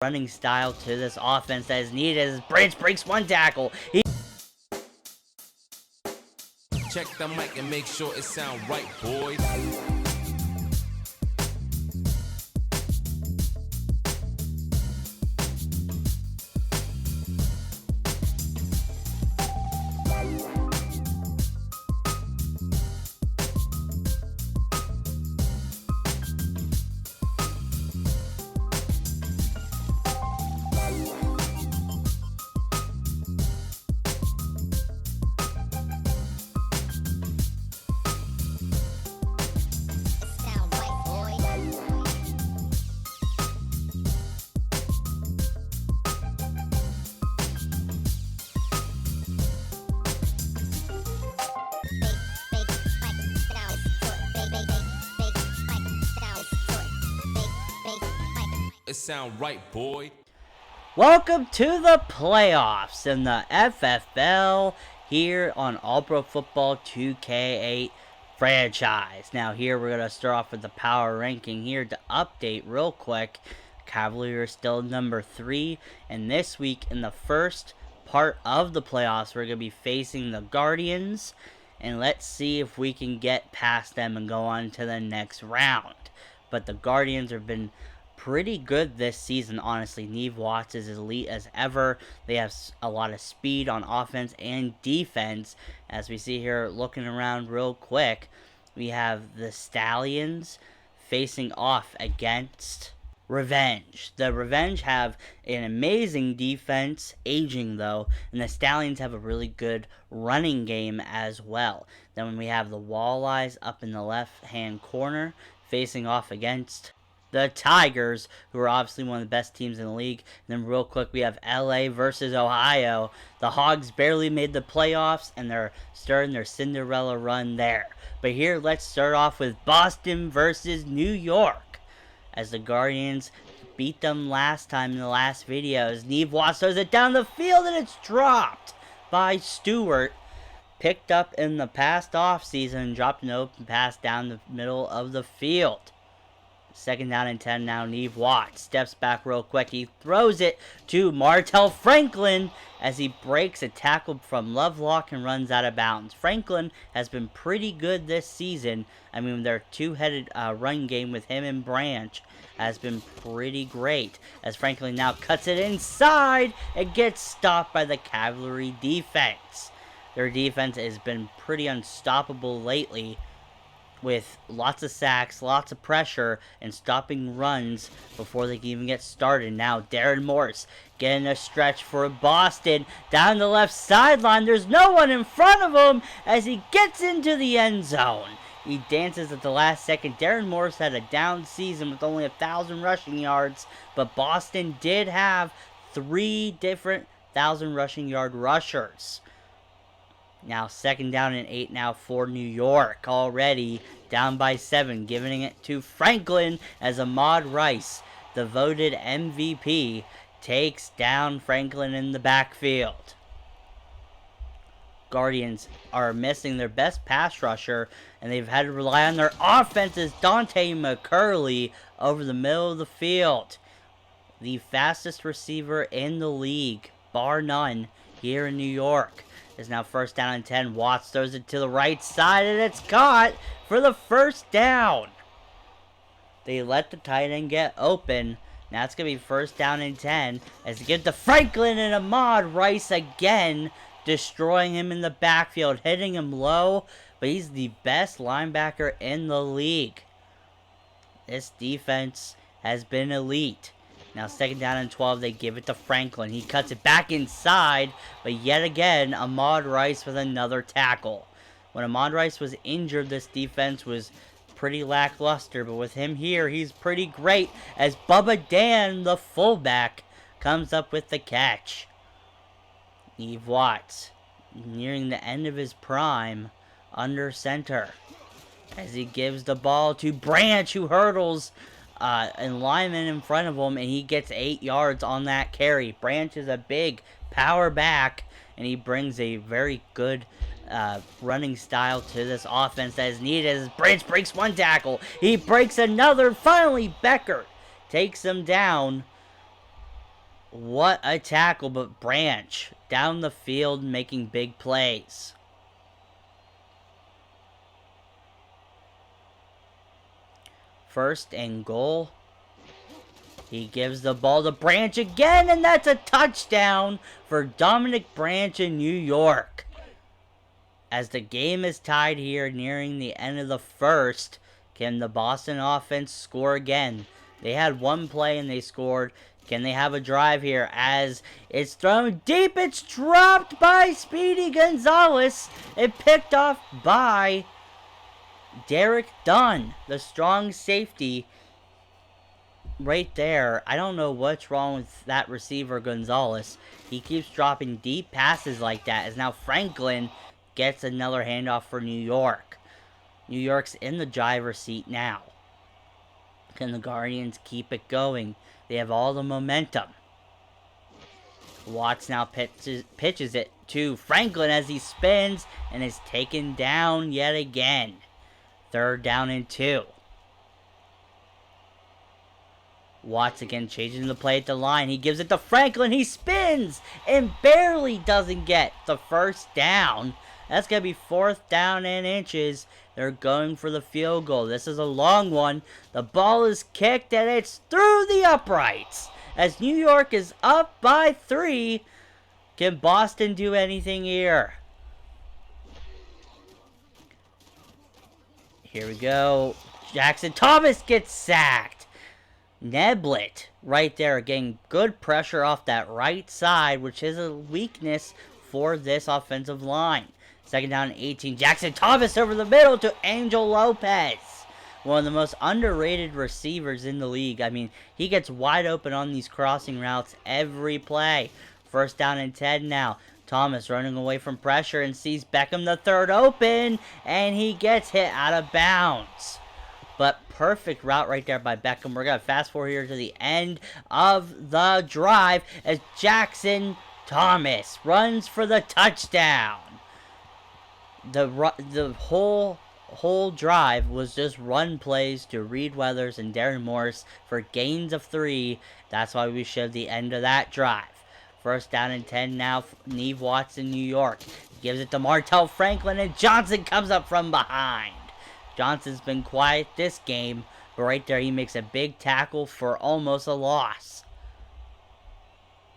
running style to this offense that is needed as Branch breaks one tackle. Check the mic and make sure it sound right, boys. It sound right, boy. Welcome to the playoffs in the FFL here on All Pro Football 2K8 franchise. Now here we're going to start off with the power ranking here to update real quick. Cavaliers still number 3, and this week in the first part of the playoffs we're going to be facing the Guardians, and let's see if we can get past them and go on to the next round. But the Guardians have been pretty good this season, honestly. Neve Watts is as elite as ever. They have a lot of speed on offense and defense. As we see here, looking around real quick, we have the Stallions facing off against Revenge. The Revenge have an amazing defense, aging though, and the Stallions have a really good running game as well. Then when we have the Walleyes up in the left-hand corner facing off against the Tigers, who are obviously one of the best teams in the league. And then real quick, we have LA versus Ohio. The Hogs barely made the playoffs, and they're starting their Cinderella run there. But here, let's start off with Boston versus New York, as the Guardians beat them last time in the last videos. Neve Watts throws it down the field, and it's dropped by Stewart. Picked up in the past offseason, dropped an open pass down the middle of the field. Second down and 10 now. Neve Watts steps back real quick. He throws it to Martell Franklin as he breaks a tackle from Lovelock and runs out of bounds. Franklin has been pretty good this season. I mean, their two-headed run game with him and Branch has been pretty great, as Franklin now cuts it inside and gets stopped by the Cavalry defense. Their defense has been pretty unstoppable lately, with lots of sacks, lots of pressure, and stopping runs before they can even get started. Now, Darren Morse getting a stretch for Boston. Down the left sideline, there's no one in front of him as he gets into the end zone. He dances at the last second. Darren Morse had a down season with only 1,000 rushing yards, but Boston did have 3 different 1,000 rushing yard rushers. Now second down and 8 now for New York, already down by 7, giving it to Franklin as Ahmad Rice, the voted MVP, takes down Franklin in the backfield. Guardians are missing their best pass rusher, and they've had to rely on their offense as Dante McCurley over the middle of the field. The fastest receiver in the league, bar none, here in New York. Is now first down and 10. Watts throws it to the right side, and it's caught for the first down. They let the tight end get open. Now it's going to be first down and 10 as they get to Franklin, and Ahmad Rice again, destroying him in the backfield, hitting him low, but he's the best linebacker in the league. This defense has been elite. Now second down and 12, they give it to Franklin. He cuts it back inside, but yet again, Ahmad Rice with another tackle. When Ahmad Rice was injured, this defense was pretty lackluster, but with him here, he's pretty great as Bubba Dan, the fullback, comes up with the catch. Neve Watts, nearing the end of his prime, under center, as he gives the ball to Branch, who hurdles and lineman in front of him, and he gets 8 yards on that carry. Branch is a big power back, and he brings a very good running style to this offense that is needed as Branch breaks one tackle. He breaks another. Finally, Becker takes him down. What a tackle, but Branch down the field making big plays. First and goal. He gives the ball to Branch again, and that's a touchdown for Dominic Branch in New York. As the game is tied here, nearing the end of the first, can the Boston offense score again? They had one play and they scored. Can they have a drive here? As it's thrown deep, it's dropped by Speedy Gonzalez and picked off by Derek Dunn, the strong safety right there. I don't know what's wrong with that receiver, Gonzalez. He keeps dropping deep passes like that, as now Franklin gets another handoff for New York. New York's in the driver's seat now. Can the Guardians keep it going? They have all the momentum. Watts now pitches it to Franklin as he spins and is taken down yet again. 3rd down and 2. Watts again changing the play at the line. He gives it to Franklin. He spins and barely doesn't get the first down. That's going to be 4th down and inches. They're going for the field goal. This is a long one. The ball is kicked and it's through the uprights. As New York is up by 3. Can Boston do anything here? Here we go. Jackson Thomas gets sacked. Neblet right there getting good pressure off that right side, which is a weakness for this offensive line. 2nd down and 18. Jackson Thomas over the middle to Angel Lopez. One of the most underrated receivers in the league. I mean, he gets wide open on these crossing routes every play. 1st down and 10 now. Thomas running away from pressure and sees Beckham the third open, and he gets hit out of bounds. But perfect route right there by Beckham. We're going to fast forward here to the end of the drive as Jackson Thomas runs for the touchdown. The whole drive was just run plays to Reed Weathers and Darren Morris for gains of 3. That's why we showed the end of that drive. 1st down and 10 now. Neve Watts in New York. Gives it to Martell Franklin, and Johnson comes up from behind. Johnson's been quiet this game, but right there he makes a big tackle for almost a loss.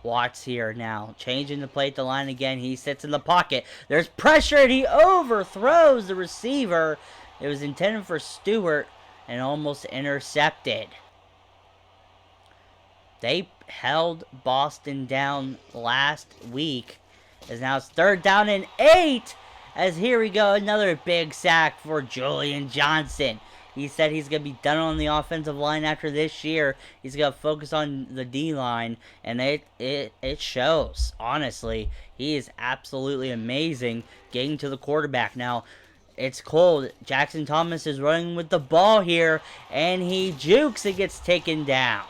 Watts here now, changing the play at the line again. He sits in the pocket. There's pressure, and he overthrows the receiver. It was intended for Stewart and almost intercepted. They held Boston down last week, as now it's 3rd down and 8. As here we go, another big sack for Julian Johnson. He said he's going to be done on the offensive line after this year. He's going to focus on the D-line, and it shows, honestly. He is absolutely amazing getting to the quarterback. Now, it's cold. Jackson Thomas is running with the ball here, and he jukes and gets taken down.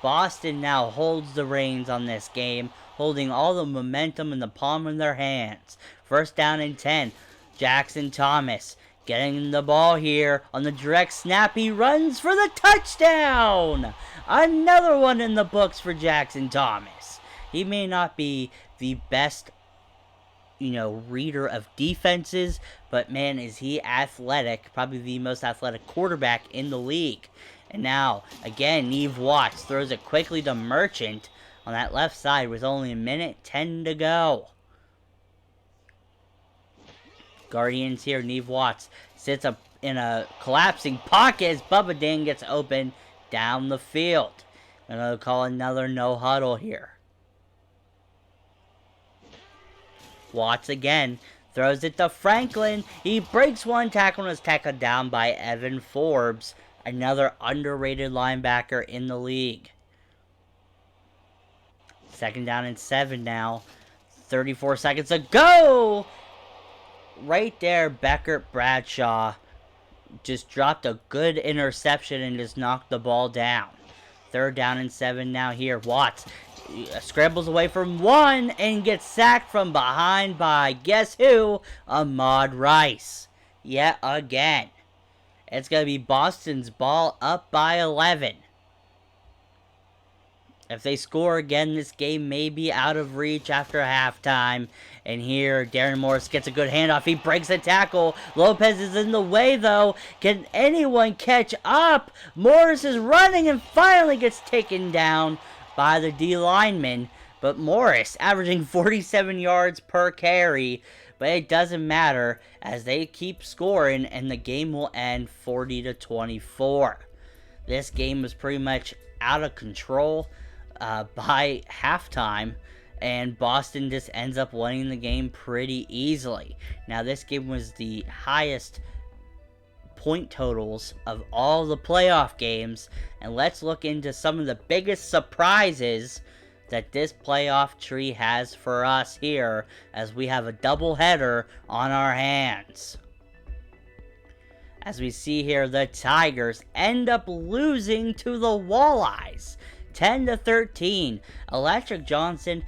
Boston now holds the reins on this game, holding all the momentum in the palm of their hands. 1st down and 10. Jackson Thomas getting the ball here on the direct snap. He runs for the touchdown. Another one in the books for Jackson Thomas. He may not be the best, reader of defenses, but man, is he athletic. Probably the most athletic quarterback in the league. And now, again, Neve Watts throws it quickly to Merchant on that left side with only 1:10 to go. Guardians here, Neve Watts sits up in a collapsing pocket as Bubba Ding gets open down the field. I'm going to call another no huddle here. Watts again throws it to Franklin. He breaks one tackle and is tackled down by Evan Forbes, another underrated linebacker in the league. 2nd down and 7 now. 34 seconds to go. Right there, Beckert Bradshaw just dropped a good interception and just knocked the ball down. 3rd down and 7 now here. Watts scrambles away from one and gets sacked from behind by, guess who? Ahmad Rice. Yet again. It's going to be Boston's ball up by 11. If they score again, this game may be out of reach after halftime. And here, Darren Morris gets a good handoff. He breaks a tackle. Lopez is in the way, though. Can anyone catch up? Morris is running and finally gets taken down by the D lineman. But Morris averaging 47 yards per carry. But it doesn't matter as they keep scoring and the game will end 40-24. This game was pretty much out of control by halftime, and Boston just ends up winning the game pretty easily. Now, this game was the highest point totals of all the playoff games, and let's look into some of the biggest surprises that this playoff tree has for us here, as we have a doubleheader on our hands. As we see here, the Tigers end up losing to the Walleyes 10-13. Electric Johnson,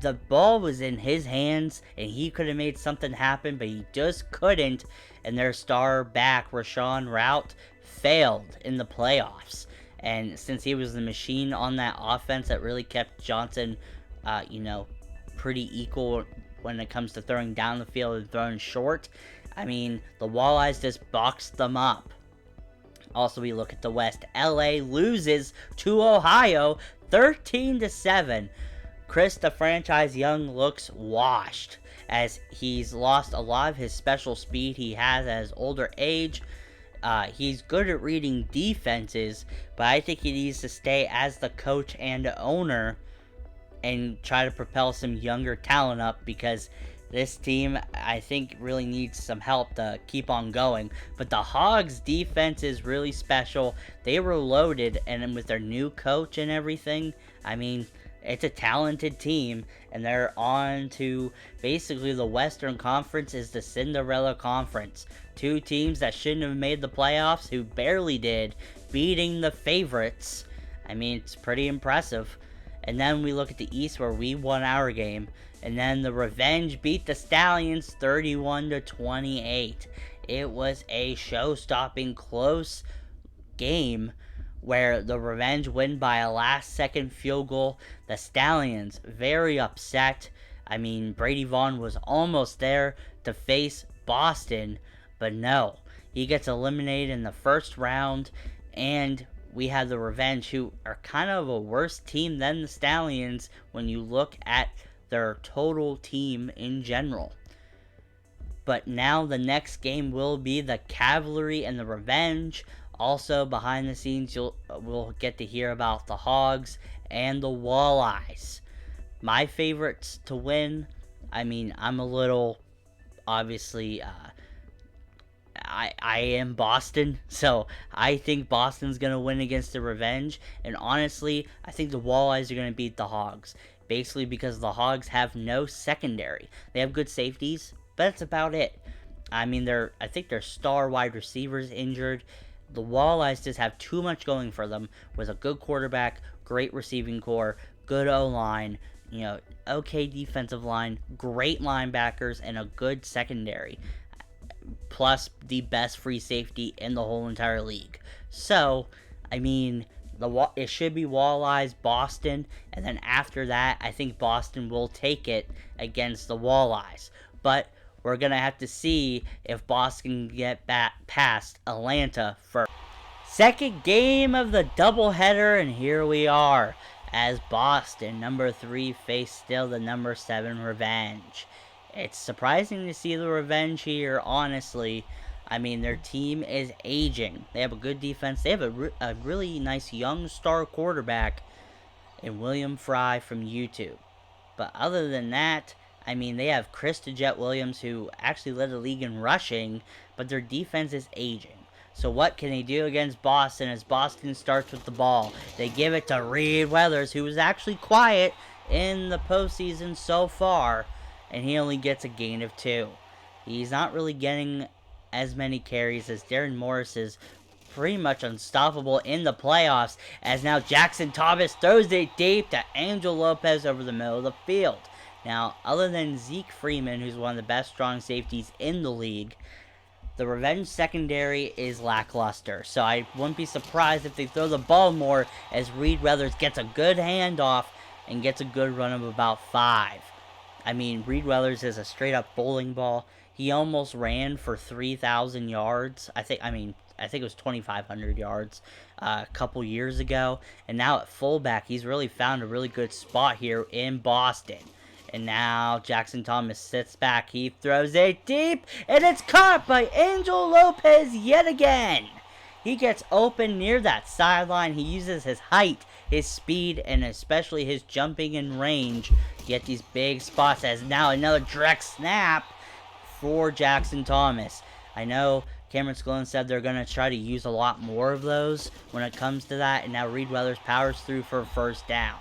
the ball was in his hands and he could have made something happen, but he just couldn't. And their star back, Rashawn Rout, failed in the playoffs. And since he was the machine on that offense that really kept Johnson, pretty equal when it comes to throwing down the field and throwing short, I mean, the Walleyes just boxed them up. Also, we look at the West. LA loses to Ohio 13-7. Chris, the franchise Young, looks washed as he's lost a lot of his special speed he has at his older age. He's good at reading defenses, but I think he needs to stay as the coach and owner and try to propel some younger talent up, because this team, I think, really needs some help to keep on going. But the Hogs' defense is really special. They were loaded, and with their new coach and everything, I mean, it's a talented team, and they're on to basically the Western Conference is the Cinderella Conference. Two teams that shouldn't have made the playoffs who barely did, beating the favorites. I mean, it's pretty impressive. And then we look at the East where we won our game. And then the Revenge beat the Stallions 31-28. It was a show-stopping close game where the Revenge win by a last-second field goal. The Stallions very upset. I mean, Brady Vaughn was almost there to face Boston, but no. He gets eliminated in the first round, and we have the Revenge, who are kind of a worse team than the Stallions when you look at their total team in general. But now the next game will be the Cavalry and the Revenge. Also, behind the scenes, we'll get to hear about the Hogs and the Walleyes. My favorites to win, I mean, I'm a little, obviously, I am Boston, so I think Boston's going to win against the Revenge. And honestly, I think the Walleyes are going to beat the Hogs. Basically because the Hogs have no secondary. They have good safeties, but that's about it. I mean, I think their star wide receivers injured. The Walleyes just have too much going for them with a good quarterback, great receiving core, good O-line, okay defensive line, great linebackers, and a good secondary. Plus the best free safety in the whole entire league. So, I mean, it should be Walleyes, Boston, and then after that, I think Boston will take it against the Walleyes. But we're going to have to see if Boston can get back past Atlanta first. Second game of the doubleheader, and here we are as Boston, number 3, face still the number 7 Revenge. It's surprising to see the Revenge here, honestly. I mean, their team is aging. They have a good defense. They have a really nice young star quarterback in William Fry from YouTube. But other than that, I mean, they have Chris the Jet Williams, who actually led the league in rushing, but their defense is aging. So what can they do against Boston as Boston starts with the ball? They give it to Reed Weathers, who was actually quiet in the postseason so far, and he only gets a gain of 2. He's not really getting as many carries as Darren Morris is pretty much unstoppable in the playoffs, as now Jackson Thomas throws it deep to Angel Lopez over the middle of the field. Now, other than Zeke Freeman, who's one of the best strong safeties in the league, the Revenge secondary is lackluster, so I wouldn't be surprised if they throw the ball more, as Reed Weathers gets a good handoff and gets a good run of about 5. I mean, Reed Weathers is a straight-up bowling ball. He almost ran for 3,000 yards. I think it was 2,500 yards a couple years ago. And now at fullback, he's really found a really good spot here in Boston. And now Jackson Thomas sits back. He throws it deep, and it's caught by Angel Lopez yet again. He gets open near that sideline. He uses his height, his speed, and especially his jumping in range to get these big spots. As now another direct snap for Jackson Thomas. I know Cameron Squillen said they're going to try to use a lot more of those when it comes to that. And now Reed Weathers powers through for a first down.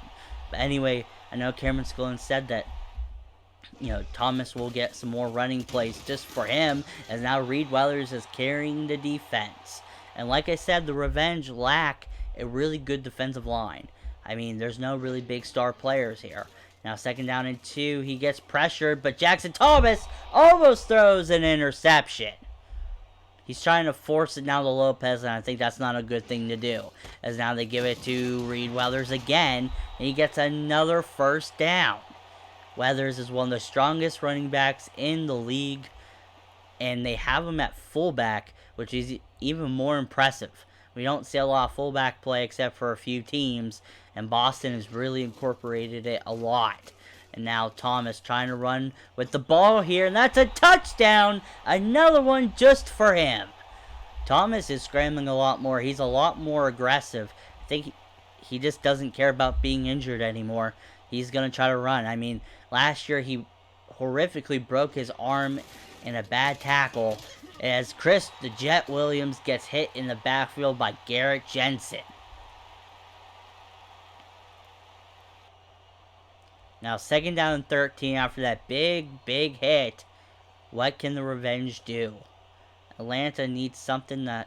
But anyway, I know Cameron Squillen said that, you know, Thomas will get some more running plays just for him, as now Reed Weathers is carrying the defense. And like I said, the Revenge lack a really good defensive line. I mean, there's no really big star players here. Now, 2nd down and 2, he gets pressured, but Jackson Thomas almost throws an interception. He's trying to force it now to Lopez, and I think that's not a good thing to do. As now they give it to Reed Weathers again, and he gets another first down. Weathers is one of the strongest running backs in the league, and they have him at fullback, which is even more impressive. We don't see a lot of fullback play except for a few teams, and Boston has really incorporated it a lot. And now Thomas trying to run with the ball here, and that's a touchdown! Another one just for him. Thomas is scrambling a lot more. He's a lot more aggressive. I think he just doesn't care about being injured anymore. He's going to try to run. I mean, last year he horrifically broke his arm in a bad tackle as Chris the Jet Williams gets hit in the backfield by Garrett Jensen. Now, 2nd down and 13 after that big hit. What can the Revenge do? Atlanta needs something to,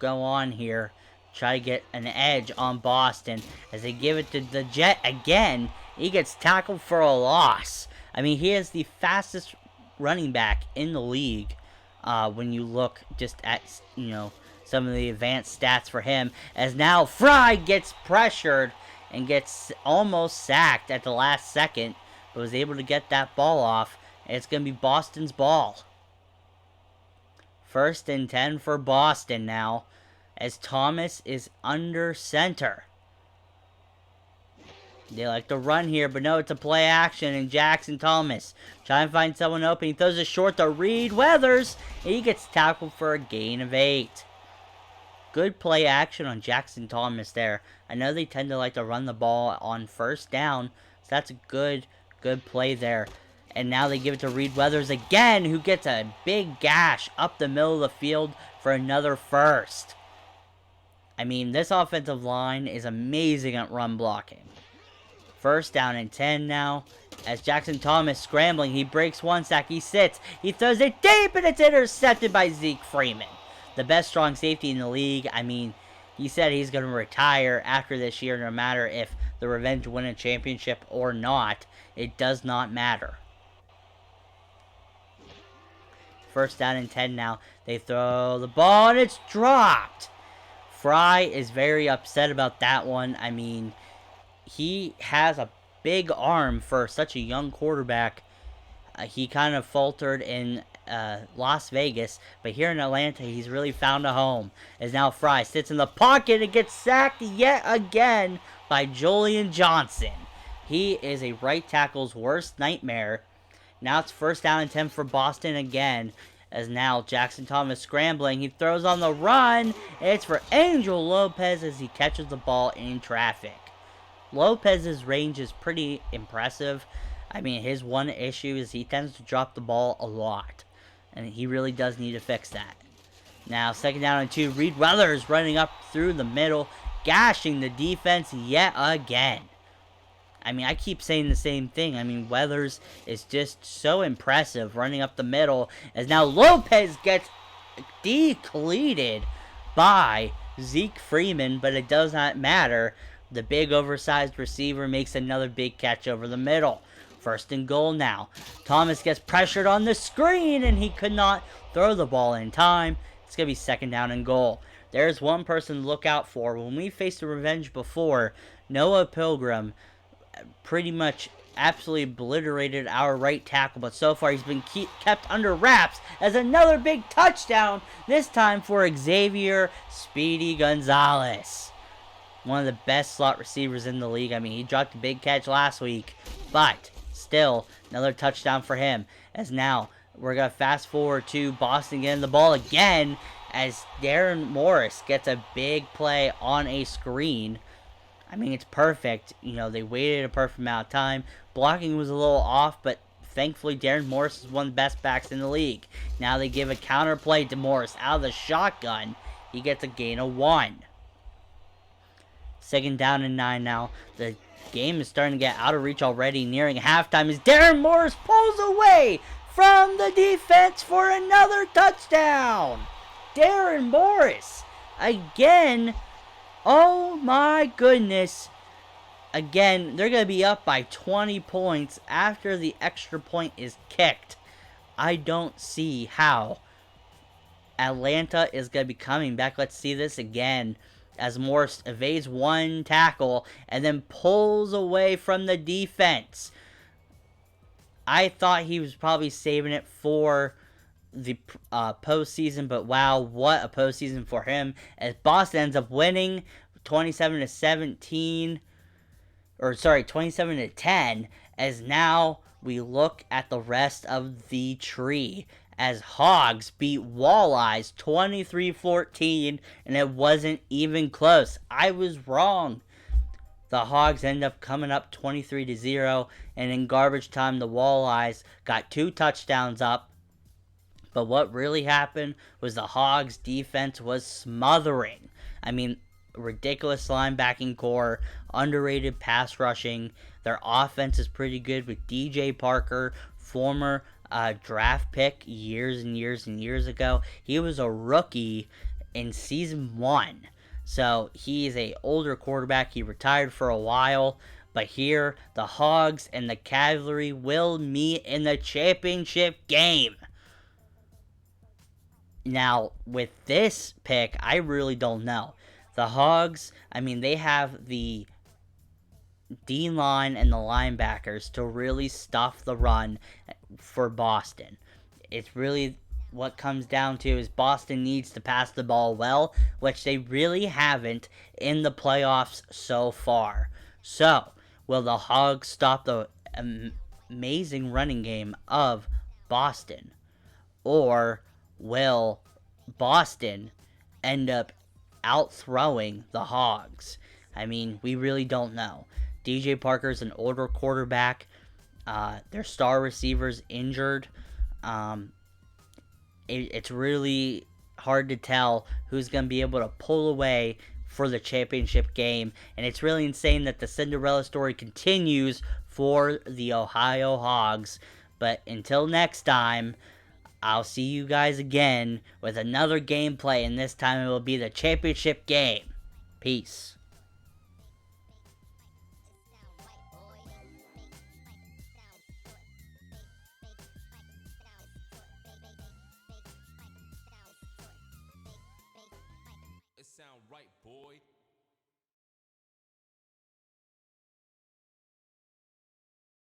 go on here. Try to get an edge on Boston as they give it to the Jet again. He gets tackled for a loss. I mean, he is the fastest running back in the league when you look just at, some of the advanced stats for him. As now Fry gets pressured and gets almost sacked at the last second, but was able to get that ball off. And it's going to be Boston's ball. 1st and 10 for Boston now, as Thomas is under center. They like to run here, but no, it's a play action, and Jackson Thomas trying to find someone open. He throws it short to Reed Weathers, and he gets tackled for a gain of 8. Good play action on Jackson Thomas there. I know they tend to like to run the ball on 1st down, so that's a good play there. And now they give it to Reed Weathers again, who gets a big gash up the middle of the field for another first. I mean, this offensive line is amazing at run blocking. 1st down and 10 now. As Jackson Thomas scrambling, he breaks one sack, he sits, he throws it deep, and it's intercepted by Zeke Freeman. The best strong safety in the league. I mean, he said he's going to retire after this year, no matter if the Revenge win a championship or not. It does not matter. 1st down and 10 now. They throw the ball, and it's dropped. Fry is very upset about that one. I mean, he has a big arm for such a young quarterback. He kind of faltered in Las Vegas, but here in Atlanta, he's really found a home. As now Fry sits in the pocket and gets sacked yet again by Julian Johnson. He is a right tackle's worst nightmare. Now it's 1st down and 10 for Boston again, as now Jackson Thomas scrambling. He throws on the run. It's for Angel Lopez as he catches the ball in traffic. Lopez's range is pretty impressive. I mean, his one issue is he tends to drop the ball a lot, and he really does need to fix that. Now, 2nd down and 2. Reed Weathers running up through the middle, gashing the defense yet again. I mean, I keep saying the same thing. I mean, Weathers is just so impressive running up the middle, as now Lopez gets decleated by Zeke Freeman, but it does not matter. The big oversized receiver makes another big catch over the middle. First and goal now. Thomas gets pressured on the screen, and he could not throw the ball in time. It's going to be second down and goal. There's one person to look out for. When we faced a revenge before, Noah Pilgrim pretty much absolutely obliterated our right tackle, but so far he's been kept under wraps as another big touchdown, this time for Xavier Speedy Gonzalez. One of the best slot receivers in the league. I mean, he dropped a big catch last week, but still, another touchdown for him. As now, we're going to fast forward to Boston getting the ball again as Darren Morris gets a big play on a screen. I mean, it's perfect. You know, they waited a perfect amount of time. Blocking was a little off, but thankfully Darren Morris is one of the best backs in the league. Now they give a counter play to Morris out of the shotgun. He gets a gain of 1. Second down and 9 now. The game is starting to get out of reach already, nearing halftime as Darren Morris pulls away from the defense for another touchdown. Darren Morris again. Oh my goodness. Again, they're going to be up by 20 points after the extra point is kicked. I don't see how Atlanta is going to be coming back. Let's see this again as Morris evades one tackle and then pulls away from the defense. I thought he was probably saving it for the postseason, but wow, what a postseason for him as Boston ends up winning 27-10, as now we look at the rest of the tree as Hogs beat Walleyes 23-14, and it wasn't even close. I was wrong. The Hogs end up coming up 23-0, and in garbage time the Walleyes got 2 touchdowns up. But what really happened was the Hogs' defense was smothering. I mean, ridiculous linebacking core, underrated pass rushing. Their offense is pretty good with DJ Parker, former draft pick years and years and years ago. He was a rookie in season 1. So he is an older quarterback. He retired for a while. But here, the Hogs and the Cavaliers will meet in the championship game. Now, with this pick, I really don't know. The Hogs, I mean, they have the D-line and the linebackers to really stuff the run for Boston. It's really what comes down to is Boston needs to pass the ball well, which they really haven't in the playoffs so far. So, will the Hogs stop the amazing running game of Boston? Or will Boston end up outthrowing the Hogs? I mean, we really don't know. DJ Parker's an older quarterback. Their star receiver's injured. It's really hard to tell who's going to be able to pull away for the championship game. And it's really insane that the Cinderella story continues for the Ohio Hogs. But until next time, I'll see you guys again with another gameplay, and this time it will be the championship game. Peace. It sound right, boy.